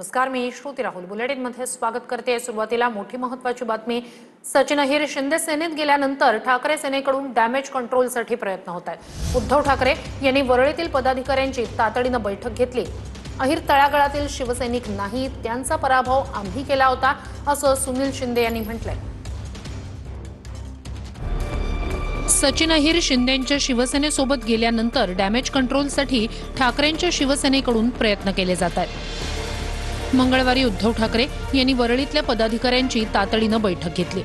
नमस्कार, मी श्रुती राहुल बुलेटिनमध्ये स्वागत करते। सुरुवातीला मोठी महत्त्वाची बातमी। सचिन अहिर शिंदे सेनेत गेल्यानंतर ठाकरे सेनेकडून डॅमेज कंट्रोलसाठी प्रयत्न होत आहेत। उद्धव ठाकरे यांनी वरळीतील पदाधिकाऱ्यांची तातडीनं बैठक घेतली। अहिर तळागाळातील शिवसैनिक नाही, त्यांचा पराभव आम्ही केला होता असं सुनील शिंदे यांनी म्हटलंय। सचिन अहिर शिंदेंच्या शिवसेनेसोबत गेल्यानंतर डॅमेज कंट्रोलसाठी ठाकरेंच्या शिवसेनेकडून प्रयत्न केले जात आहेत। मंगळवारी उद्धव ठाकरे यांनी वरळीतल्या पदाधिकाऱ्यांची तातडीनं बैठक घेतली।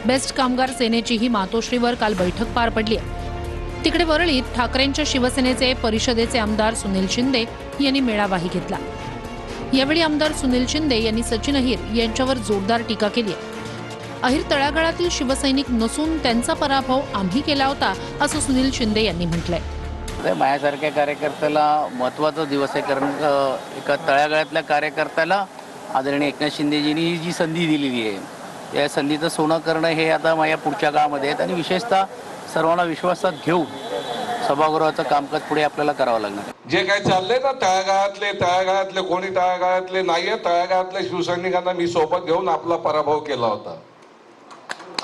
बेस्ट कामगार सेनेचीही मातोश्रीवर काल बैठक पार पडली आहे। तिकडे वरळीत ठाकरेंच्या शिवसेनेचे परिषदेचे आमदार सुनील शिंदे यांनी मेळावाही घेतला। यावेळी आमदार सुनील शिंदे यांनी सचिन अहिर यांच्यावर जोरदार टीका केली आहे। अहिर तळागाळातील शिवसैनिक नसून त्यांचा पराभव आम्ही केला होता असं सुनील शिंदे यांनी म्हटलंय। माझ्यासारख्या कार्यकर्त्याला महत्त्वाचा दिवस आहे, कारण एका तळागाळातल्या कार्यकर्त्याला आदरणीय एकनाथ शिंदेजींनी जी संधी दिलेली आहे या संधीचं सोनं करणं हे आता माझ्या पुढच्या काळामध्ये आहेत आणि विशेषतः सर्वांना विश्वासात घेऊन सभागृहाचं कामकाज पुढे आपल्याला करावं लागणार। जे काही चाललंय ना तळागाळातले कोणी तळागाळातले नाहीये, तळागाळातल्या शिवसैनिकांना मी सोबत घेऊन आपला पराभव केला होता।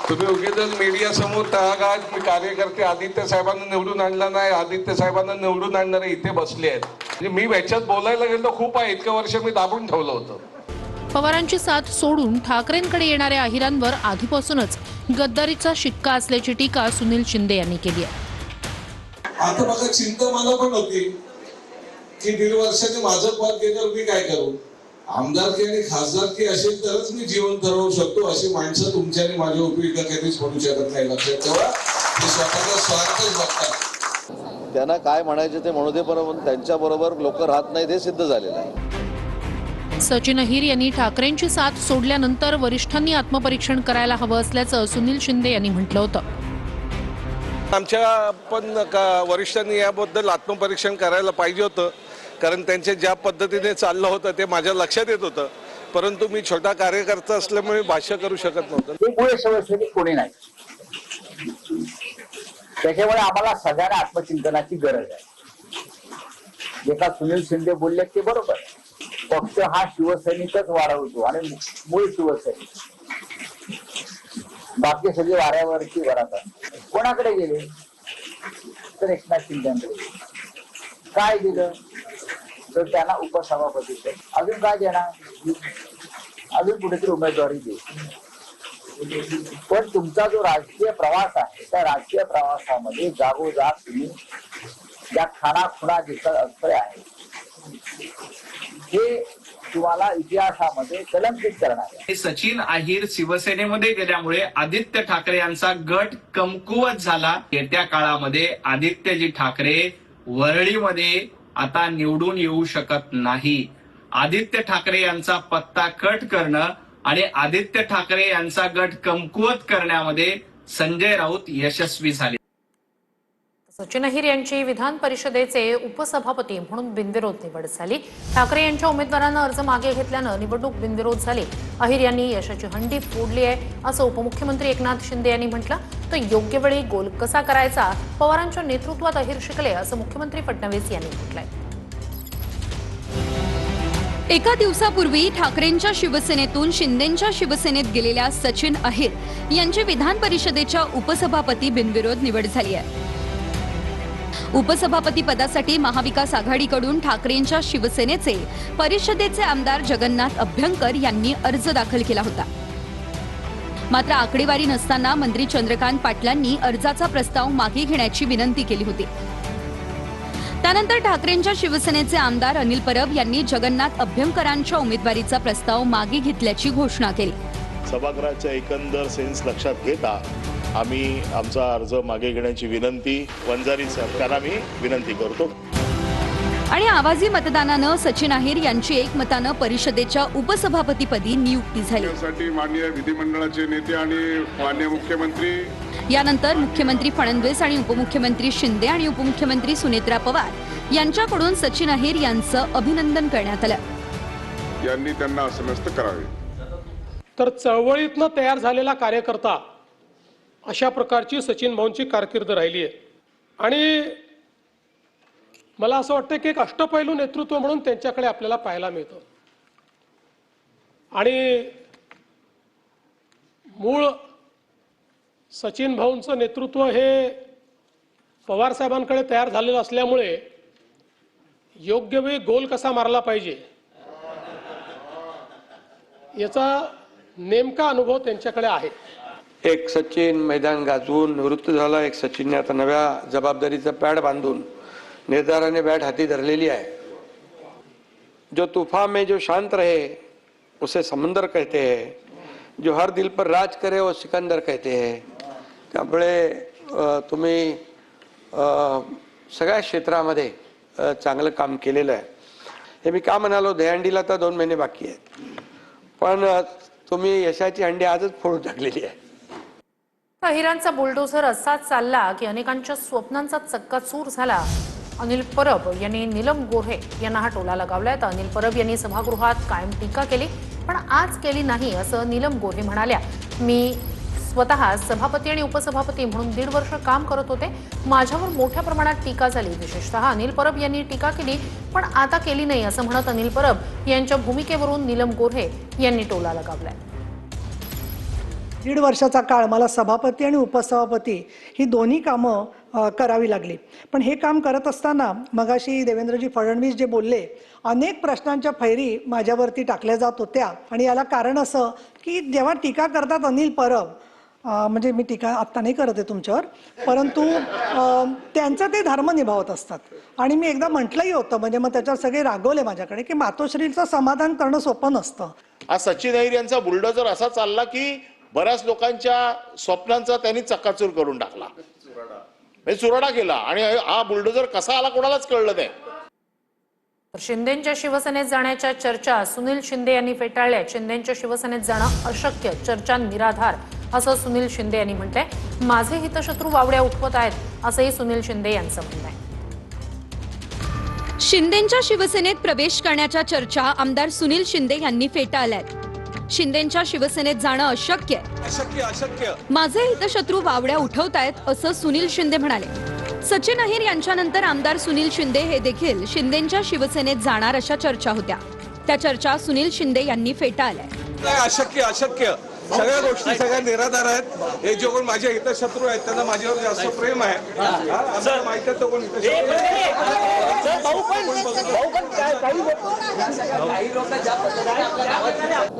तुम्ही उगीच मीडिया समोर तळागाळात मी कार्यकर्ते आदित्य साहेबांना निवडून आणला नाही, आदित्य साहेबांना निवडून आणणारे इथे बसले आहेत। म्हणजे मी याच्यात बोलायला गेलो खूप आहे, इतकं वर्ष मी दाबून ठेवलं होतं। पवारांची साथ सोडून ठाकरेंकडे येणाऱ्या अहिरांवर आधीपासूनच गद्दारीचा शिक्का असल्याची टीका सुनील शिंदे यांनी केली आहे। आता बघा, चिंता मला पण होती की 1.5 वर्षाने माझं पद गेल्यावर मी काय करू। आमदारकी आणि खासदारकी असेल तरच मी जिवंत राहू शकतो। अशी माणसं तुमच्या आणि माझ्या उपयोगी कधीच पडू शकत नाही। लक्षात ठेवा, ते स्वतःचा स्वार्थच बघतात। त्यांना काय म्हणायचे ते म्हणू दे, पण त्यांच्या बरोबर लोक राहत नाही हे सिद्ध झालेलं आहे। सचिन अहिर यांनी ठाकरेंची साथ सोडल्यानंतर वरिष्ठांनी आत्मपरीक्षण करायला हवं असल्याचं सुनील शिंदे यांनी म्हटलं होतं। आमच्या पण वरिष्ठांनी याबद्दल आत्मपरीक्षण करायला पाहिजे होतं, कारण त्यांचे ज्या पद्धतीने चाललं होतं ते माझ्या लक्षात येत होतं, परंतु मी छोटा कार्यकर्ता असल्यामुळे भाष्य करू शकत नव्हतं। कोणी नाही, त्याच्यामुळे आम्हाला सगळ्यांना आत्मचिंतनाची गरज आहे। जे का सुनील शिंदे बोलले ते बरोबर, पक्ष हा शिवसैनिकच वाढवतो आणि मूळ शिवसैनिक, बाकी सगळे वाऱ्यावरची वरात। कोणाकडे गेले तर एकनाथ शिंदेकडे। काय दिलं तर त्यांना उपसभापती, अजून काय देणार, अजून कुठेतरी उमेदवारी दे। पण तुमचा जो राजकीय प्रवास आहे त्या राजकीय प्रवासामध्ये जागोजाग तुम्ही ज्या खाणाखुणा जिथं अडथळे आहेत हे तुम्हाला इतिहासामध्ये कलंकित करणार आहे। सचिन अहिर शिवसेनेमध्ये गेल्यामुळे आदित्य ठाकरे यांचा गट कमकुवत झाला। येत्या काळामध्ये आदित्यजी ठाकरे वरळीमध्ये आता निवडून येऊ शकत नाही। आदित्य ठाकरे यांचा पत्ता कट करणं आणि आदित्य ठाकरे यांचा गट कमकुवत करण्यामध्ये संजय राऊत यशस्वी झाले। सचिन अहिर यांची विधान परिषदेचे उपसभापती म्हणून बिनविरोध निवड झाली। ठाकरे यांच्या उमेदवारानं अर्ज मागे घेतल्यानं निवडणूक बिनविरोध झाली। अहिर यांनी यशाची हंडी फोडली आहे असं उपमुख्यमंत्री एकनाथ शिंदे यांनी म्हटलं। तर योग्य वेळी गोल कसा करायचा पवारांच्या नेतृत्वात अहिर शिकले असं मुख्यमंत्री फडणवीस यांनी म्हटलंय। एका दिवसापूर्वी ठाकरेंच्या शिवसेनेतून शिंदेंच्या शिवसेनेत गेलेल्या सचिन अहिर यांची विधान परिषदेच्या उपसभापती बिनविरोध निवड झाली आहे। उपसभापती पदासाठी महाविकास आघाडीकडून ठाकरेंच्या शिवसेनेचे परिषदेचे आमदार जगन्नाथ अभ्यंकर यांनी अर्ज दाखल केला होता। मात्र आकडेवारी नसताना मंत्री चंद्रकांत पाटलांनी अर्जाचा प्रस्ताव मागे घेण्याची विनंती केली होती। त्यानंतर ठाकरेंच्या शिवसेनेचे आमदार अनिल परब यांनी जगन्नाथ अभ्यंकरांच्या उमेदवारीचा प्रस्ताव मागे घेतल्याची घोषणा केली। सभागृहाचा एकंदर सेन्स लक्षात घेता आम्ही आमचा अर्ज मागे घेण्याची विनंती वंजारी सरकारला मी विनंती करतो। आणि आवाजी मतदानानं सचिन अहिर यांची एकमतानं परिषदेच्या उपसभापतीपदी नियुक्ती झाली। माननीय विधिमंडळाचे नेते आणि माननीय मुख्यमंत्री, यानंतर मुख्यमंत्री फडणवीस आणि उपमुख्यमंत्री शिंदे आणि उपमुख्यमंत्री सुनेत्रा पवार यांच्याकडून सचिन अहिर यांचं अभिनंदन करण्यात आलं। यांनी त्यांना असमस्त करावे। तर चळवळीतनं तयार झालेला कार्यकर्ता अशा प्रकारची सचिन भाऊंची कारकीर्द राहिली आहे। आणि मला असं वाटतं की एक अष्टपैलू नेतृत्व म्हणून त्यांच्याकडे आपल्याला पाहायला मिळतं। आणि मूळ सचिन भाऊंचं नेतृत्व हे पवार साहेबांकडे तयार झालेलं असल्यामुळे योग्य वेळी गोल कसा मारला पाहिजे याचा नेमका अनुभव त्यांच्याकडे आहे. एक सचिन मैदान गाजवून निवृत्त झाला, एक सचिनने आता नव्या जबाबदारीचा पॅड बांधून निर्धाराने बॅट हाती धरलेली आहे. जो तूफान में जो शांत रहे उसे समंदर कहते हैं, जो हर दिल पर राज करे वो सिकंदर कहते हैं. त्यामुळे तुम्ही सगळ्या क्षेत्रामध्ये चांगलं काम केलेलं आहे. हे मी का म्हणालो, दहीहंडीला तर 2 महिने बाकी आहेत, पण तुम्ही यशाची हंडी आजच फोडून टाकलेली आहे. अहिरांचा बुलडोझर असाच चालला की अनेकांच्या स्वप्नांचा चक्काचूर झाला. अनिल परब यांनी नीलम गोऱ्हे यांना हा टोला लगावलाय. तर अनिल परब यांनी सभागृहात कायम टीका केली, पण आज केली नाही असं नीलम गोऱ्हे म्हणाल्या. मी स्वतः सभापती आणि उपसभापती म्हणून 1.5 वर्ष काम करत होते. माझ्यावर मोठ्या प्रमाणात टीका झाली. विशेषतः अनिल परब यांनी टीका केली, पण आता केली नाही असं म्हणत अनिल परब यांच्या भूमिकेवरून नीलम गोऱ्हे यांनी टोला लगावलाय. 1.5 वर्षाचा काळ मला सभापती आणि उपसभापती ही दोन्ही कामं करावी लागली. पण हे काम करत असताना मगाशी देवेंद्रजी फडणवीस जे बोलले, अनेक प्रश्नांच्या फैरी माझ्यावरती टाकल्या जात होत्या. आणि याला कारण असं की जेव्हा टीका करतात अनिल परब, म्हणजे मी टीका आत्ता नाही करत आहे तुमच्यावर, परंतु त्यांचं ते धर्म निभावत असतात. आणि मी एकदा म्हटलंही होतं, म्हणजे मग त्याच्यावर सगळे रागवले माझ्याकडे, की मातोश्रीचं समाधान करणं सोपं नसतं. आज सचिन अहिर यांचा बुलडोझर असा चालला की बऱ्याच लोकांच्या स्वप्नांचा त्यांनी चक्काचूर करून टाकला, चुराडा केला. आणि हा बुलडोझर कसा आला कोणालाच कळलं नाही. शिंदेंच्या शिवसेनेत जाण्याच्या चर्चा सुनील शिंदे यांनी फेटाळल्या. शिंदेंच्या शिवसेनेत जाणं अशक्य, चर्चा निराधार असं सुनील शिंदे यांनी म्हटलंय. माझे हितशत्रू वावड्या उठवत आहेत असंही सुनील शिंदे यांचं म्हणणं आहे. शिंदेंच्या शिवसेनेत प्रवेश करण्याच्या चर्चा आमदार सुनील शिंदे यांनी फेटाळल्यात. शिंदेंच्या शिवसेनेत जाणं अशक्य आहे, माझे हितशत्रू वावड्या उठवतायत असं सुनील शिंदे म्हणाले. सचिन अहिर यांच्यानंतर आमदार सुनील शिंदे हे देखील शिंदेंच्या शिवसेनेत जाणार अशा चर्चा होत्या. त्या चर्चा सुनील शिंदे यांनी फेटाळल्या. अशक्य सगळ्या गोष्टी सगळ्या निराधार आहेत. हे जे कोण माझे हितशत्रू आहेत त्यांना माझ्यावर जास्त प्रेम आहे. माहिती आहे तो कोण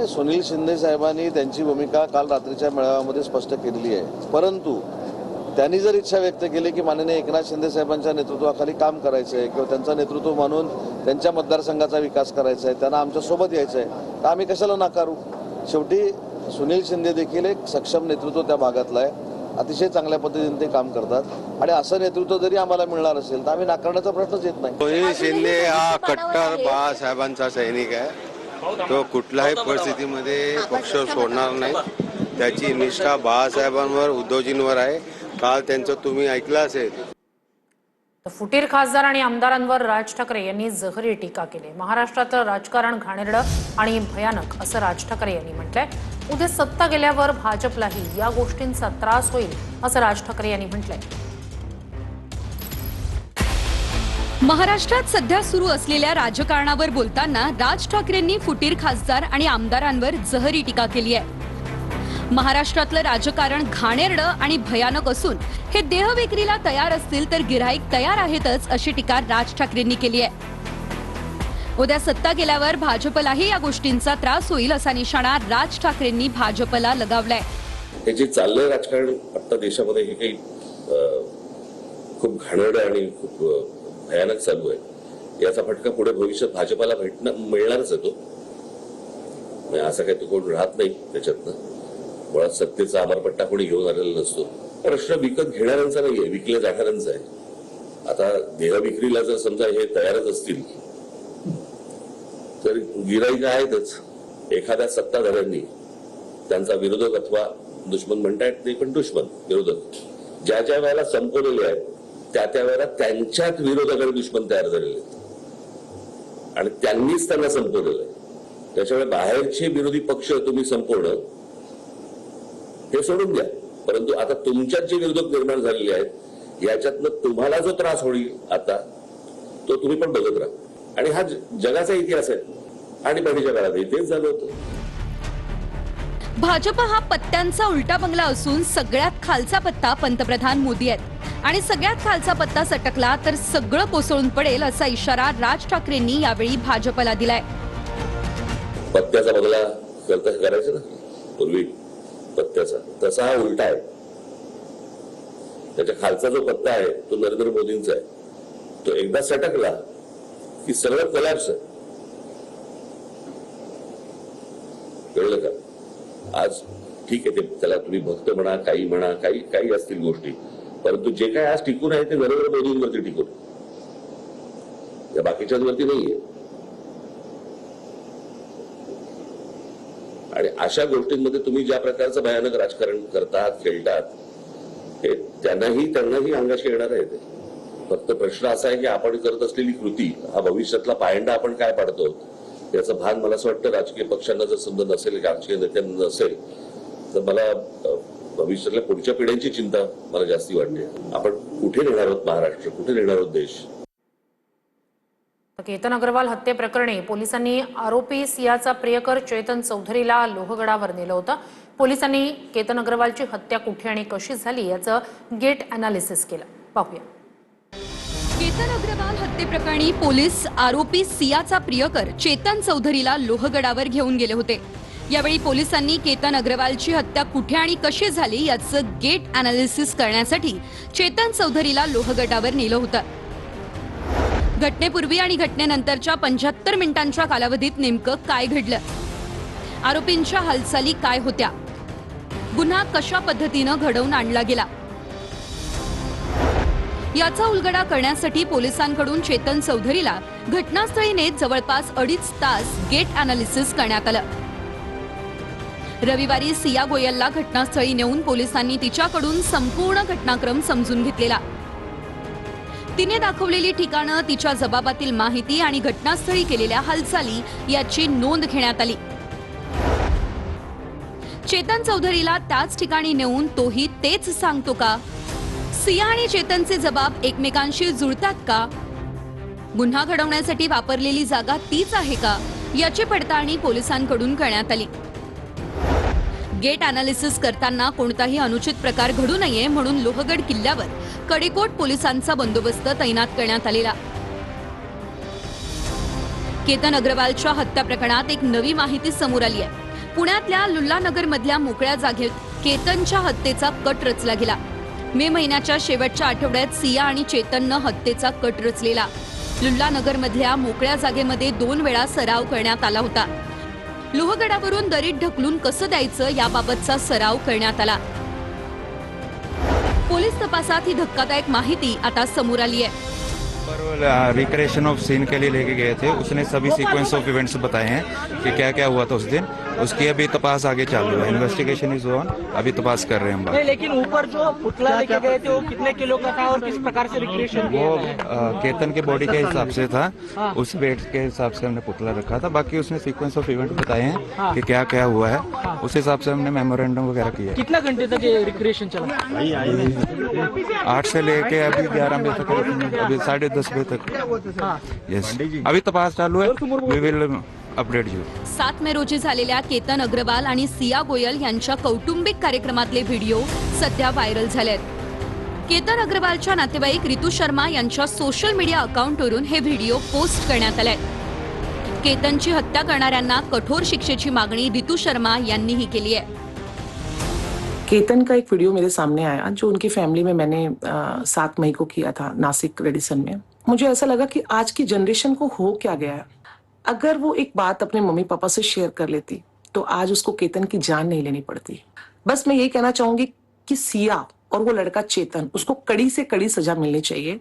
सुनील शिंदे साहेबांनी त्यांची भूमिका काल रात्रीच्या मेळाव्यामध्ये स्पष्ट केलेली आहे. परंतु त्यांनी जर इच्छा व्यक्त केली की माननीय एकनाथ शिंदे साहेबांच्या नेतृत्वाखाली काम करायचं आहे किंवा त्यांचं नेतृत्व मानून त्यांच्या मतदारसंघाचा विकास करायचा आहे, त्यांना आमच्या सोबत यायचं आहे, तर आम्ही कशाला नाकारू. शेवटी सुनील शिंदे देखील एक सक्षम नेतृत्व त्या भागातलं आहे. अतिशय चांगल्या पद्धतीने ते काम करतात आणि असं नेतृत्व जरी आम्हाला मिळणार असेल तर आम्ही नाकारण्याचा प्रश्नच येत नाही. सुनील शिंदे हा कट्टर बाळासाहेबांचा सैनिक आहे. तो कुठल्याही परिस्थितीमध्ये पक्ष सोडणार नाही. त्याची निष्ठा बाळासाहेबांवर, उद्धवजींवर आहे. काल त्यांचं तुम्ही ऐकलं असेल. फुटीर खासदार आणि आमदारांवर राज ठाकरे यांनी जहरी टीका केली. महाराष्ट्रातलं राजकारण घाणेरडं आणि भयानक असं राज ठाकरे यांनी म्हटलंय. उद्या सत्ता गेल्यावर भाजपलाही या गोष्टींचा त्रास होईल असं राज ठाकरे यांनी म्हटलंय. महाराष्ट्रात सध्या सुरू असलेल्या राजकारणावर बोलताना राज ठाकरेंनी फुटीर खासदार आणि आमदारांवर जहरी टीका केली आहे. महाराष्ट्रातलं राजकारण घाणेरडं आणि भयानक असून हे देहविक्रीला तयार असतील तर गिऱ्हाईक तयार आहेतच अशी टीका राज ठाकरेंनी केली आहे. उद्या सत्ता गेल्यावर भाजपलाही या गोष्टींचा त्रास होईल असा निशाणा राज ठाकरेंनी भाजपला लगावलाय. हे जे चाललंय राजकारण आता देशामध्ये हे काही खूप घाणेरडं आणि खूप भयानक चालू आहे. याचा फटका पुढे भविष्यात भाजपला मिळणारच आहे. तो असा काही तो कोण राहत नाही त्याच्यातनं. मुळात सत्तेचा अमरपट्टा कोणी घेऊन आलेला नसतो. प्रश्न विकत घेणाऱ्यांचा नाहीये, विकल्या जाणाऱ्यांचा आहे. आता देहविक्रीला जर समजा हे तयारच असतील तर गिराईक आहेतच. एखाद्या सत्ताधाऱ्यांनी त्यांचा विरोधक अथवा दुश्मन म्हणतायत ते पण दुश्मन विरोधक ज्या ज्या वेळेला संपवलेले आहेत त्या वेळेला त्यांच्यात विरोधक आणि दुश्मन तयार झालेले आहेत आणि त्यांनीच त्यांना संपवलेलं आहे. त्याच्यामुळे बाहेरचे विरोधी पक्ष तुम्ही संपवणं हे सोडून द्या. परंतु आता तुमच्यात जे विरोधक निर्माण झालेले आहेत याच्यातनं तुम्हाला जो त्रास होईल आता तो तुम्ही पण बघत राहा. आणि हा जगाचा इतिहास आहे आणि पहिल्याच्या काळातही तेच झालं होतं. भाजप हा पत्त्यांचा उलटा बंगला असून सगळ्यात खालचा पत्ता पंतप्रधान मोदी आहेत आणि सगळ्यात खालचा पत्ता सटकला तर सगळं कोसळून पडेल असा इशारा राज ठाकरेंनी यावेळी भाजपला दिलाय. पत्त्याचा बदला करायचा ना पूर्वी पत्त्याचा, तसा हा उलटा आहे. त्याच्या खालचा जो पत्ता आहे तो नरेंद्र मोदींचा आहे. तो एकदा सटकला की सगळं कोलॅप्स आहे. कळलं का? आज ठीक आहे, ते त्याला तुम्ही भक्त म्हणा, काही असतील गोष्टी, परंतु जे काय आज टिकून आहे ते नरेंद्र मोदींवरती टिकून, या बाकीच्यांवरती नाहीये. आणि अशा गोष्टींमध्ये तुम्ही ज्या प्रकारचं भयानक राजकारण करतात, खेळतात, हे त्यांनाही अंगाशी येणार आहे. ते फक्त प्रश्न असा आहे की आपण करत असलेली कृती हा भविष्यातला पायंडा आपण काय पाडतो याचं भान मला असं वाटतं राजकीय पक्षांना जर समजा नसेल, राजकीय नेत्यांना नसेल, तर मला भविष्यातल्या पुढच्या पिढ्यांची चिंता मला जास्ती वाटते. आपण कुठे नेणार आहोत महाराष्ट्र, कुठे नेणार आहोत देश? केतन अग्रवाल हत्येप्रकरणी पोलिसांनी आरोपी सियाचा प्रियकर चेतन चौधरीला लोहगडावर नेलं होतं. पोलिसांनी केतन अग्रवालची हत्या कुठे आणि कशी झाली याचं गेट अनालिसिस केलं. पाहूया. केतन अग्रवाल हत्येप्रकरणी पोलीस आरोपी सियाचा प्रियकर चेतन चौधरीला लोहगडावर घेऊन गेले होते. यावेळी पोलिसांनी केतन अग्रवालची हत्या कुठे आणि कशी झाली याचं गेट अनालिसिस करण्यासाठी चेतन चौधरीला लोहगडावर नेलं होतं. घटनेपूर्वी आणि घटनेनंतरच्या 75 मिनिटांच्या कालावधीत नेमकं काय घडलं, आरोपींच्या हालचाली काय होत्या, गुन्हा कशा पद्धतीनं घडवून आणला गेला याचा उलगडा करण्यासाठी पोलिसांकडून चेतन चौधरीला घटनास्थळी नेत जवळपास 2.5 तास गेट अनालिसिस करण्यात आलं. रविवारी सिया गोयलला घटनास्थळी नेऊन पोलिसांनी तिच्याकडून संपूर्ण घटनाक्रम समजून घेतलेला. तिने दाखवलेली ठिकाणं, तिच्या जबाबातील माहिती आणि घटनास्थळी केलेल्या हालचाली याची नोंद घेण्यात आली. चेतन चौधरीला त्याच ठिकाणी नेऊन तोही तेच सांगतो का? सिया आणि चेतनचे जबाब एकमेकांशी जुळतात का? गुन्हा घडवण्यासाठी वापरलेली जागा तीच आहे का याची पडताळणी पोलिसांकडून करण्यात आली. गेट अनालिसिस करताना कोणताही अनुचित प्रकार घडू नये म्हणून लोहगड किल्ल्यावर कडेकोट पोलिसांचा बंदोबस्त तैनात करण्यात आलेला. केतन अग्रवालच्या हत्या प्रकरणात एक नवी माहिती समोर आली आहे. पुण्यातल्या लुल्लानगर मधल्या मोकळ्या जागेत केतनच्या हत्येचा कट रचला गेला. मे महिन्याच्या शेवटच्या आठवड्यात सिया आणि चेतननं हत्येचा कट रचलेला. लुल्लानगर मधल्या मोकळ्या जागेमध्ये 2 वेळा सराव करण्यात आला होता. लोहगडावरून दरीत ढकलून कसं द्यायचं याबाबतचा सराव करण्यात आला. पोलीस तपासात ही धक्कादायक माहिती आता समोर आली आहे. रिक्रिएशन ऑफ सीन के लिए लेके गए थे, उसने सभी सीक्वेंस ऑफ इवेंट्स बताए हैं कि क्या क्या हुआ था उस दिन. उसकी अभी तपास आगे चालू है, इन्वेस्टिगेशन इज ऑन, अभी तपास कर रहे हैं हम बात. लेकिन ऊपर जो पुतला लेके गए थे वो कितने किलो का था और किस प्रकार से रिक्रिएशन वो केतन के बॉडी के हिसाब से था, उस वेट के हिसाब से हमने पुतला रखा था. बाकी उसने सीक्वेंस ऑफ इवेंट बताए हैं कि क्या क्या हुआ है, उस हिसाब से हमने मेमोरेंडम वगैरह किया. कितना घंटे तक ये रिक्रिएशन चला? 8 से लेके अभी 11 बजे तक, अभी 10:30 बजे तक. यस, अभी तपास चालू है, वी विल अपडेट यू. 7 मे रोजी झालेल्या केतन अग्रवाल आणि सिया गोयल यांच्या कौटुंबिक कार्यक्रमातले व्हिडिओ सध्या व्हायरल झालेत. केतन अग्रवालच्या नातेवाईक रितू शर्मा यांच्या सोशल मीडिया अकाउंटवरून हे व्हिडिओ पोस्ट करण्यात आले. केतनची हत्या करणाऱ्यांना कठोर शिक्षेची मागणी रितू शर्मा यांनीही केली आहे. केतन का एक वीडियो मेरे सामने आया जो उनकी फैमिली में मैंने 7 मई को किया था नासिक रेडिसन में. मुझे ऐसा लगा कि आज की जनरेशन को हो क्या गया है. अगर वो एक बात अपने मम्मी पापा से शेयर कर लेती तो आज उसको केतन की जान नहीं लेनी पड़ती. बस मैं ये कहना चाहूंगी कि सिया और वो लड़का चेतन, उसको कड़ी से कड़ी सजा मिलनी चाहिए.